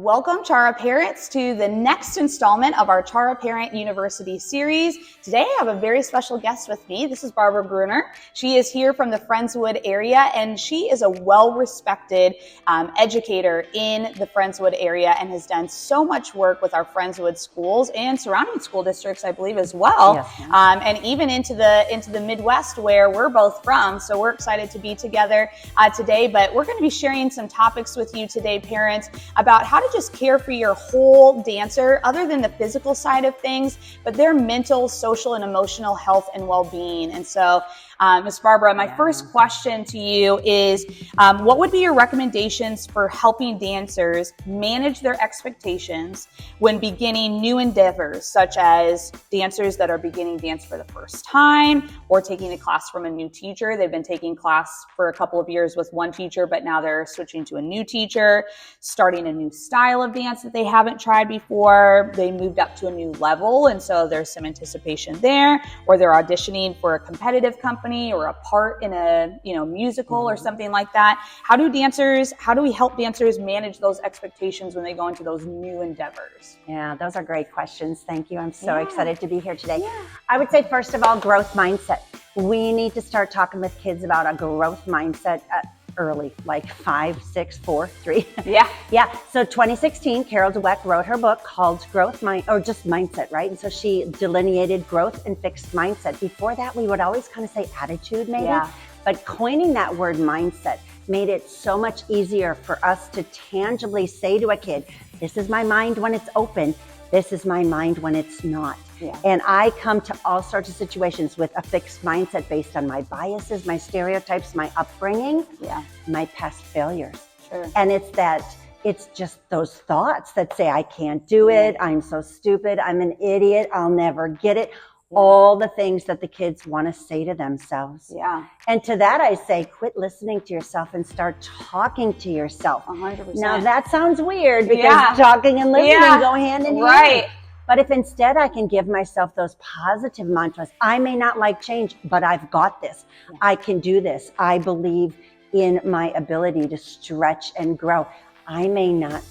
Welcome, Chara parents, to the next installment of our Chara Parent University series. Today, I have a very special guest with me. This is Barbara Bruner. She is here from the Friendswood area, and she is a well-respected educator in the Friendswood area and has done so much work with our Friendswood schools and surrounding school districts, I believe, as well, yes, and even into the Midwest where we're both from. So we're excited to be together today, but we're going to be sharing some topics with you today, parents, about how to just care for your whole dancer, other than the physical side of things, but their mental, social, and emotional health and well-being. And so, Ms. Barbara, my first question to you is, what would be your recommendations for helping dancers manage their expectations when beginning new endeavors, such as dancers that are beginning dance for the first time or taking a class from a new teacher? They've been taking class for a couple of years with one teacher, but now they're switching to a new teacher, starting a new style of dance that they haven't tried before. They moved up to a new level, and so there's some anticipation there, or they're auditioning for a competitive company or a part in a musical or something like that. How do we help dancers manage those expectations when they go into those new endeavors? Yeah, those are great questions. Thank you. I'm so excited to be here today. Yeah. I would say, first of all, growth mindset. We need to start talking with kids about a growth mindset early, like 5, 6, 4, 3. Yeah. So 2016, Carol Dweck wrote her book called Growth Mind, or just Mindset, right? And so she delineated growth and fixed mindset. Before that, we would always kind of say attitude, maybe. Yeah. But coining that word mindset made it so much easier for us to tangibly say to a kid, this is my mind when it's open. This is my mind when it's not. Yeah. And I come to all sorts of situations with a fixed mindset based on my biases, my stereotypes, my upbringing, my past failures. Sure. And it's just those thoughts that say, I can't do it. I'm so stupid. I'm an idiot. I'll never get it. Yeah. All the things that the kids want to say to themselves. Yeah. And to that, I say, quit listening to yourself and start talking to yourself. 100%. Now that sounds weird because talking and listening go hand in hand. But if instead I can give myself those positive mantras, I may not like change, but I've got this. Yeah. I can do this. I believe in my ability to stretch and grow. I may not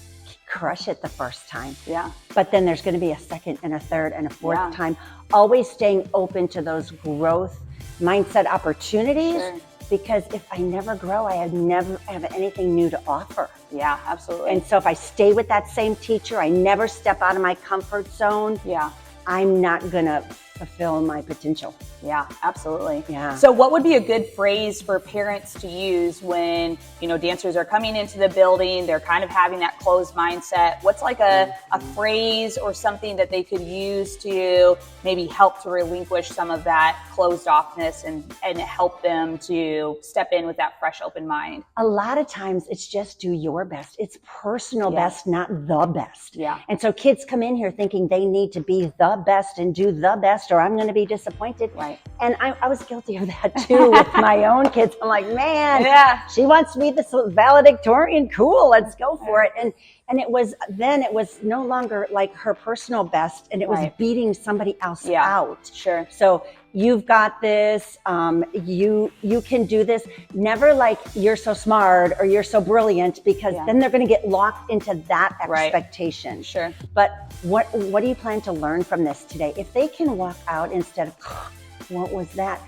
crush it the first time. Yeah. But then there's going to be a second and a third and a fourth time. Always staying open to those growth mindset opportunities. Sure. Because if I never grow, I never have anything new to offer. Yeah, absolutely. And so if I stay with that same teacher, I never step out of my comfort zone. Yeah. I'm not going to fulfill my potential. Yeah, absolutely. Yeah. So what would be a good phrase for parents to use when, dancers are coming into the building, they're kind of having that closed mindset? What's like a phrase or something that they could use to maybe help to relinquish some of that closed offness and help them to step in with that fresh, open mind? A lot of times it's just do your best. It's personal best, not the best. Yeah. And so kids come in here thinking they need to be the best and do the best, or I'm going to be disappointed. Right. And I was guilty of that too with my own kids. I'm like, man, she wants to be this valedictorian. Cool, let's go for it. And it was no longer like her personal best, and it was beating somebody else out. Sure. So you've got this, you can do this. Never like you're so smart or you're so brilliant, because then they're going to get locked into that expectation. Right. Sure. But what do you plan to learn from this today? If they can walk out instead of, what was that?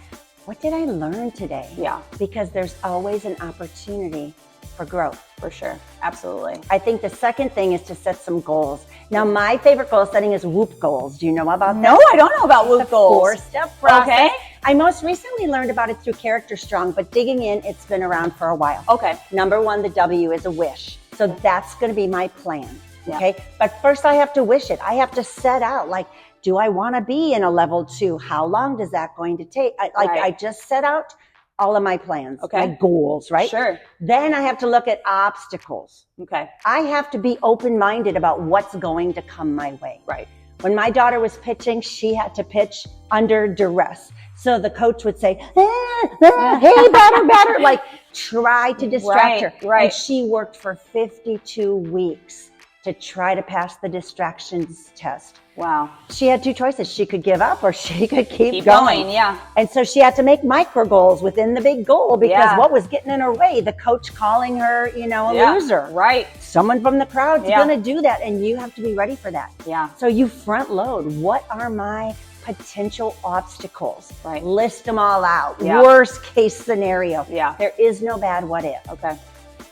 What did I learn today? Yeah. Because there's always an opportunity for growth. For sure. Absolutely. I think the second thing is to set some goals. Now, my favorite goal setting is WHOOP goals. Do you know about that? No, I don't know about WHOOP goals. 4-step process. Okay. I most recently learned about it through Character Strong, but digging in, it's been around for a while. Okay. Number 1, the W is a wish. So that's going to be my plan. Okay. But first I have to wish it. I have to set out, like, do I want to be in a level 2? How long is that going to take? I just set out all of my plans, my goals, right? Sure. Then I have to look at obstacles. Okay. I have to be open-minded about what's going to come my way. Right. When my daughter was pitching, she had to pitch under duress. So the coach would say, hey, batter, like try to distract her. Right. And she worked for 52 weeks to try to pass the distractions test. Wow. She had two choices. She could give up or she could keep going. Yeah. And so she had to make micro goals within the big goal because what was getting in her way? The coach calling her, you know, a loser. Right. Someone from the crowd's going to do that, and you have to be ready for that. Yeah. So you front load. What are my potential obstacles? Right. List them all out. Yeah. Worst case scenario. Yeah. There is no bad what if. Okay.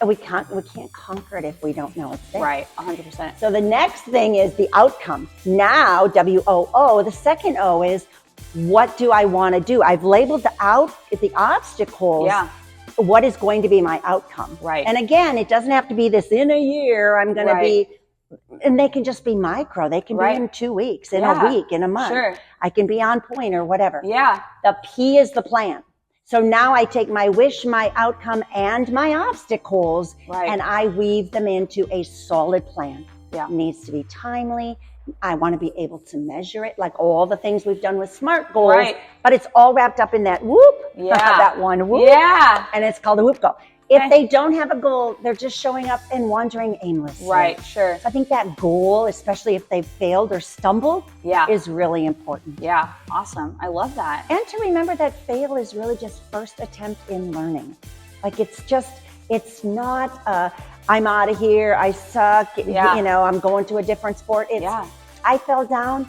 We can't conquer it if we don't know it's there. Right, 100%. So the next thing is the outcome. Now, WOO, the second O is, what do I want to do? I've labeled the obstacles. Yeah. What is going to be my outcome? Right. And again, it doesn't have to be this in a year, I'm going to be, and they can just be micro. They can be in 2 weeks, in a week, in a month. Sure. I can be on point or whatever. Yeah. The P is the plan. So now I take my wish, my outcome, and my obstacles, and I weave them into a solid plan. Yeah. It needs to be timely. I want to be able to measure it, like all the things we've done with SMART goals. Right. But it's all wrapped up in that whoop, that one whoop, and it's called a whoop goal. If they don't have a goal, they're just showing up and wandering aimlessly. Right, sure. So I think that goal, especially if they've failed or stumbled, is really important. Yeah, awesome. I love that. And to remember that fail is really just first attempt in learning. Like it's not, I'm out of here, I suck, you know, I'm going to a different sport. It's, I fell down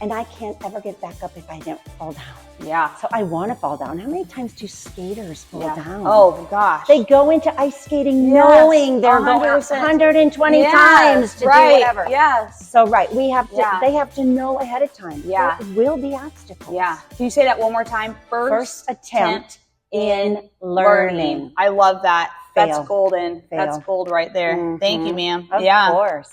and I can't ever get back up if I don't fall down. Yeah. So I want to fall down. How many times do skaters fall down? Oh gosh. They go into ice skating knowing they're going 120 times to do whatever. Yes. So we have to, they have to know ahead of time. Yeah. There will be obstacles. Yeah. Can you say that one more time? First attempt in learning. I love that. Fail. That's golden. That's gold right there. Mm-hmm. Thank you, ma'am. Of course.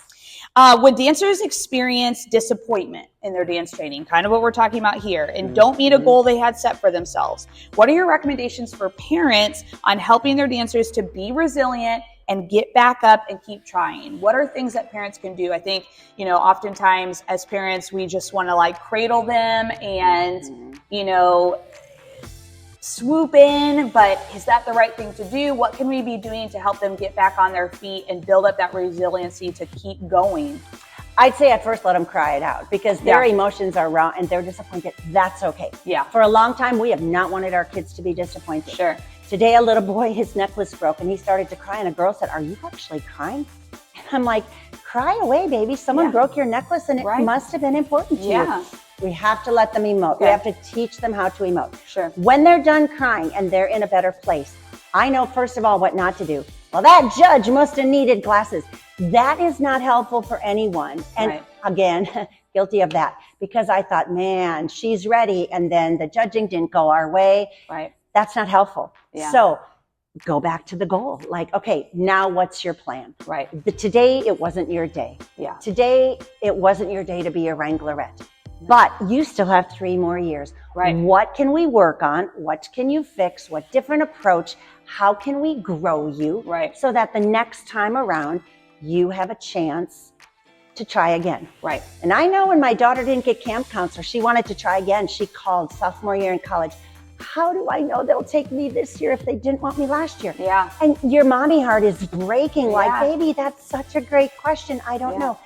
When dancers experience disappointment in their dance training, kind of what we're talking about here, and don't meet a goal they had set for themselves, what are your recommendations for parents on helping their dancers to be resilient and get back up and keep trying? What are things that parents can do? I think, you know, oftentimes as parents, we just want to like cradle them and, you know, swoop in, but is that the right thing to do? What can we be doing to help them get back on their feet and build up that resiliency to keep going? I'd say at first let them cry it out because their emotions are raw and they're disappointed. That's okay. Yeah. For a long time, we have not wanted our kids to be disappointed. Sure. Today, a little boy, his necklace broke and he started to cry and a girl said, "Are you actually crying?" And I'm like, cry away, baby. Someone broke your necklace and it must have been important to you. We have to let them emote. We have to teach them how to emote. Sure. When they're done crying and they're in a better place, I know, first of all, what not to do. Well, that judge must have needed glasses. That is not helpful for anyone. And again, guilty of that because I thought, man, she's ready. And then the judging didn't go our way. Right. That's not helpful. Yeah. So go back to the goal. Like, okay, now what's your plan? Right. Today, it wasn't your day. Yeah. Today, it wasn't your day to be a Wranglerette. But you still have 3 more years. Right. What can we work on? What can you fix? What different approach? How can we grow you? Right. So that the next time around, you have a chance to try again. Right. And I know when my daughter didn't get camp counselor, she wanted to try again. She called sophomore year in college. How do I know they'll take me this year if they didn't want me last year? Yeah. And your mommy heart is breaking. Like, baby, that's such a great question. I don't know.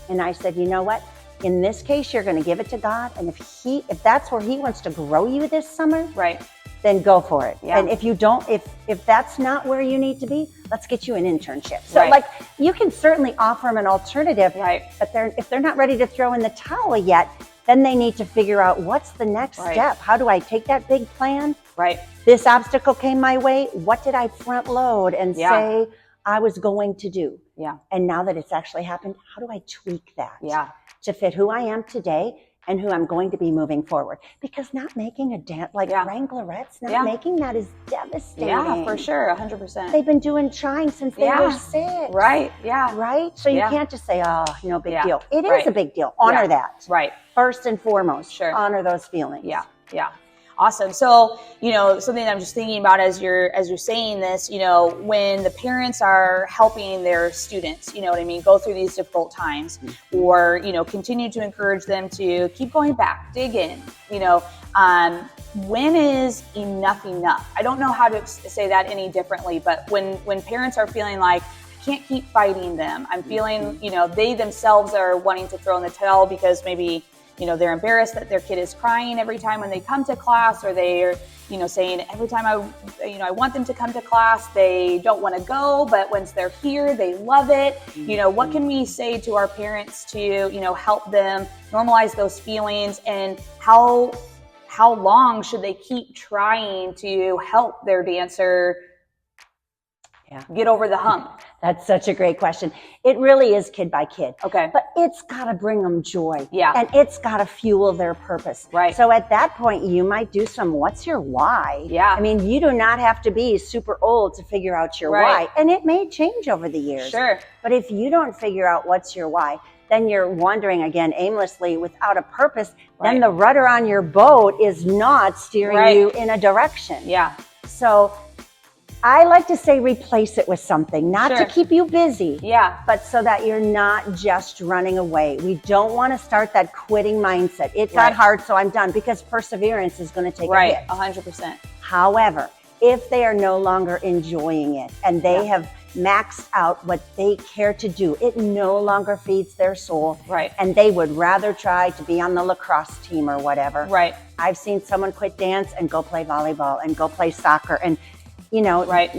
And I said, you know what? In this case, you're going to give it to God. And if that's where he wants to grow you this summer, then go for it. Yeah. And if you don't, if that's not where you need to be, let's get you an internship. So like you can certainly offer them an alternative, but if they're not ready to throw in the towel yet, then they need to figure out what's the next step. How do I take that big plan? Right. This obstacle came my way. What did I front load and say I was going to do? Yeah. And now that it's actually happened, how do I tweak that? Yeah. To fit who I am today and who I'm going to be moving forward. Because not making a dance, like Wranglerettes, not making that is devastating. Yeah, for sure, 100%. They've been trying since they were 6. Right, yeah. Right? So you can't just say, oh, no big deal. It is a big deal. Honor that. Right. First and foremost, honor those feelings. Yeah, yeah. Awesome. So, you know, something I'm just thinking about as you're saying this, you know, when the parents are helping their students, you know what I mean, go through these difficult times, or, you know, continue to encourage them to keep going back, dig in, you know, when is enough enough? I don't know how to say that any differently, but when parents are feeling like, I can't keep fighting them. I'm feeling, they themselves are wanting to throw in the towel because maybe, they're embarrassed that their kid is crying every time when they come to class, or they're, saying every time I want them to come to class, they don't want to go, but once they're here, they love it. What can we say to our parents to, help them normalize those feelings, and how long should they keep trying to help their dancer get over the hump? That's such a great question. It really is kid by kid. Okay. But it's got to bring them joy. Yeah. And it's got to fuel their purpose. Right. So at that point, you might do some, what's your why? Yeah. I mean, you do not have to be super old to figure out your why. And it may change over the years. Sure. But if you don't figure out what's your why, then you're wandering again aimlessly without a purpose. Then the rudder on your boat is not steering you in a direction. Yeah. So I like to say replace it with something, not to keep you busy, but so that you're not just running away. We don't want to start that quitting mindset. It got hard, so I'm done, because perseverance is going to take a hit. 100%. However, if they are no longer enjoying it and they have maxed out what they care to do, it no longer feeds their soul. Right. And they would rather try to be on the lacrosse team or whatever. Right. I've seen someone quit dance and go play volleyball and go play soccer, and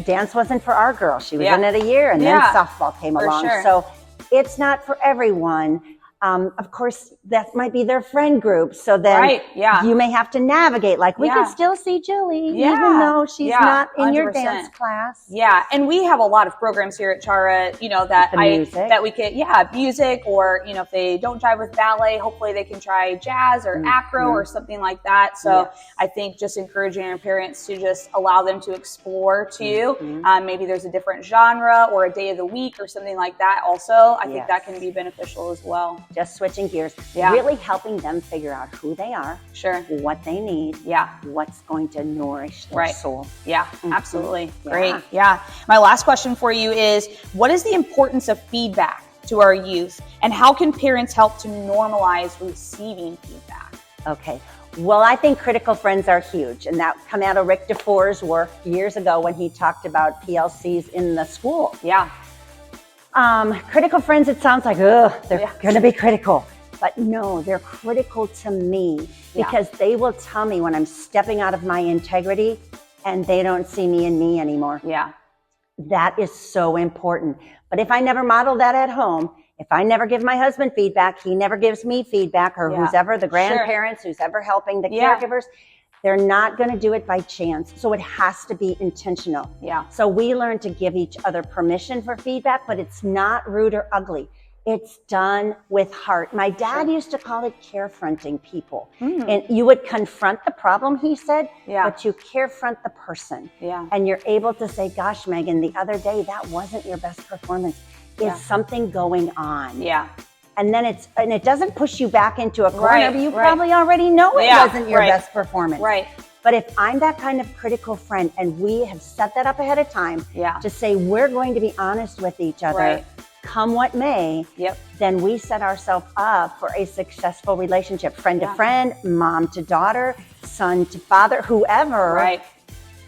dance wasn't for our girl. She was in it a year, and then softball came along. Sure. So it's not for everyone. Of course, that might be their friend group. So then you may have to navigate. Like, we can still see Julie, even though she's not in your 100%. dance class. Yeah. And we have a lot of programs here at Chara, that we could, music, or, if they don't jive with ballet, hopefully they can try jazz or acro or something like that. So I think just encouraging our parents to just allow them to explore too. Maybe there's a different genre or a day of the week or something like that. Also, I think that can be beneficial as well. Just switching gears, really helping them figure out who they are, what they need, what's going to nourish their soul. Yeah, absolutely. Great. Yeah. My last question for you is, what is the importance of feedback to our youth, and how can parents help to normalize receiving feedback? Okay. Well, I think critical friends are huge, and that come out of Rick DeFore's work years ago when he talked about PLCs in the school. Yeah. Critical friends, it sounds like, they're going to be critical. But no, they're critical to me because they will tell me when I'm stepping out of my integrity and they don't see me in me anymore. Yeah. That is so important. But if I never model that at home, if I never give my husband feedback, he never gives me feedback, or who's ever the grandparents, who's ever helping the caregivers, they're not going to do it by chance. So it has to be intentional. Yeah. So we learn to give each other permission for feedback, but it's not rude or ugly. It's done with heart. My dad used to call it carefronting people. And you would confront the problem, he said, but you carefront the person. Yeah. And you're able to say, gosh, Megan, the other day, that wasn't your best performance. Is something going on? Yeah. And then it doesn't push you back into a corner, but you probably already know it wasn't your best performance. Right. But if I'm that kind of critical friend, and we have set that up ahead of time to say, we're going to be honest with each other, come what may, then we set ourselves up for a successful relationship, friend to friend, mom to daughter, son to father, whoever. Right.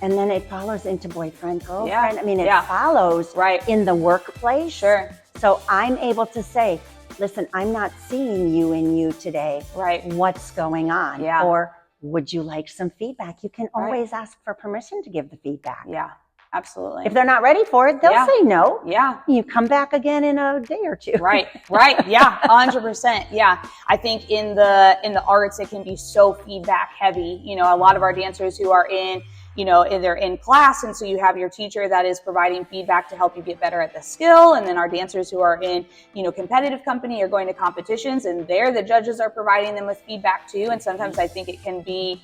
And then it follows into boyfriend, girlfriend. I mean, it follows in the workplace. Sure. So I'm able to say, listen, I'm not seeing you in you today. Right. What's going on? Yeah. Or would you like some feedback? You can always ask for permission to give the feedback. Yeah, absolutely. If they're not ready for it, they'll say no. Yeah. You come back again in a day or two. Right. Right. Yeah. 100%. Yeah. I think in the arts, it can be so feedback heavy. A lot of our dancers who are in, they're in class, and so you have your teacher that is providing feedback to help you get better at the skill, and then our dancers who are in, competitive company are going to competitions, and there the judges are providing them with feedback too. And sometimes I think it can be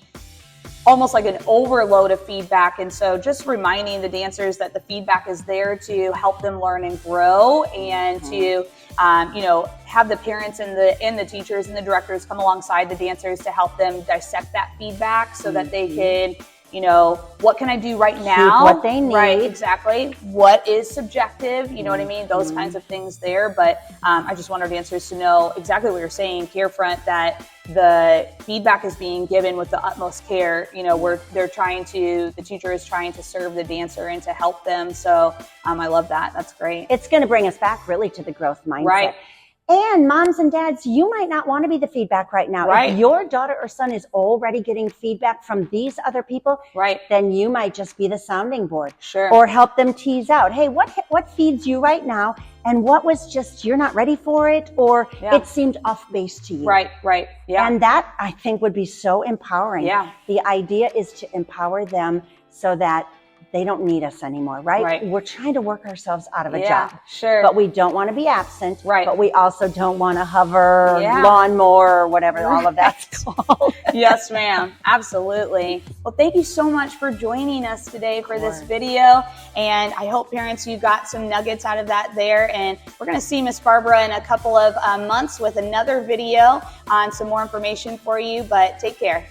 almost like an overload of feedback. And so just reminding the dancers that the feedback is there to help them learn and grow, and to have the parents and the teachers and the directors come alongside the dancers to help them dissect that feedback so that they can you know, what can I do right now? Keep what they need. Right, exactly. What is subjective? You know what I mean? Those kinds of things there. But I just want our dancers to know exactly what you're saying, Carefront, that the feedback is being given with the utmost care. You know, the teacher is trying to serve the dancer and to help them. So I love that. That's great. It's going to bring us back really to the growth mindset. Right. And moms and dads, you might not want to be the feedback right now. Right. If your daughter or son is already getting feedback from these other people, right, then you might just be the sounding board. Sure. Or help them tease out, hey, what feeds you right now? And what was just, you're not ready for it, or it seemed off base to you. Right, right. Yeah. And that, I think, would be so empowering. Yeah. The idea is to empower them so that they don't need us anymore, right? Right. We're trying to work ourselves out of a job. Sure. But we don't want to be absent. Right. But we also don't want to hover, lawnmower, or whatever all of that's called. Yes, ma'am. Absolutely. Well, thank you so much for joining us today for this video. And I hope, parents, you got some nuggets out of that there. And we're going to see Miss Barbara in a couple of months with another video on some more information for you. But take care.